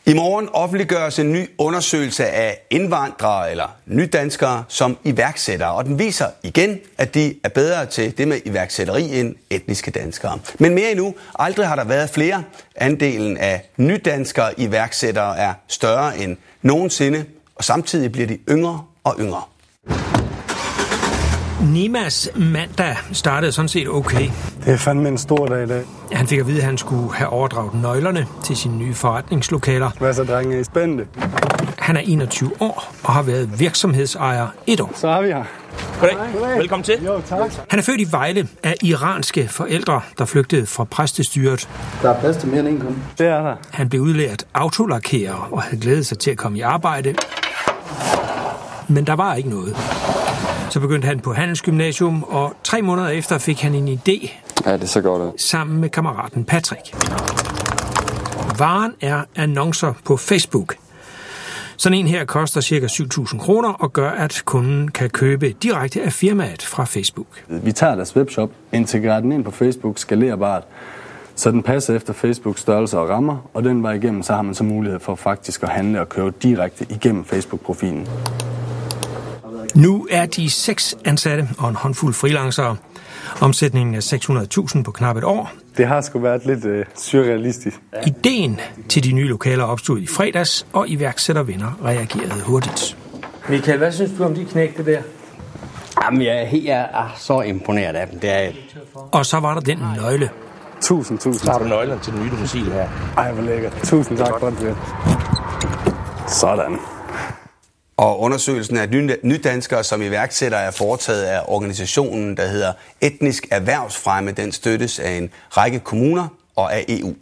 I morgen offentliggøres en ny undersøgelse af indvandrere eller nydanskere som iværksættere, og den viser igen, at de er bedre til det med iværksætteri end etniske danskere. Men mere endnu, aldrig har der været flere. Andelen af nydanskere iværksættere er større end nogensinde, og samtidig bliver de yngre og yngre. Nimas mandag startede sådan set okay. Det er fandme en stor dag i dag. Han fik at vide, at han skulle have overdraget nøglerne til sine nye forretningslokaler. Hvad så, drenge? Er I spændte? Han er 21 år og har været virksomhedsejer 1 år. Så har vi her. Goddag. Velkommen til. Jo, tak. Han er født i Vejle af iranske forældre, der flygtede fra præstestyret. Der er plads til mere end en kunde. Det er der. Han blev udlært autolakkerer og havde glædet sig til at komme i arbejde. Men der var ikke noget. Så begyndte han på handelsgymnasium, og 3 måneder efter fik han en idé. Ja, det er så godt. Sammen med kammeraten Patrick. Varen er annoncer på Facebook. Sådan en her koster ca. 7.000 kroner og gør, at kunden kan købe direkte af firmaet fra Facebook. Vi tager deres webshop, integrerer den ind på Facebook skalerbart, så den passer efter Facebooks størrelse og rammer, og den vej igennem, så har man så mulighed for faktisk at handle og købe direkte igennem Facebook-profilen. Nu er de 6 ansatte og en håndfuld freelancere. Omsætningen er 600.000 på knap et år. Det har sgu været lidt surrealistisk. Ideen til de nye lokaler opstod i fredags, og iværksættervenner reagerede hurtigt. Michael, hvad synes du om de knægte der? Jamen, jeg er så imponeret af dem. Det er... Og så var der den nøgle. Tusind Så har du nøglerne til den nye domicil her. Ej, hvor lækkert. Tusind tak for det. Sådan. Og undersøgelsen af nydanskere som iværksættere er foretaget af organisationen, der hedder Etnisk Erhvervsfremme. Den støttes af en række kommuner og af EU.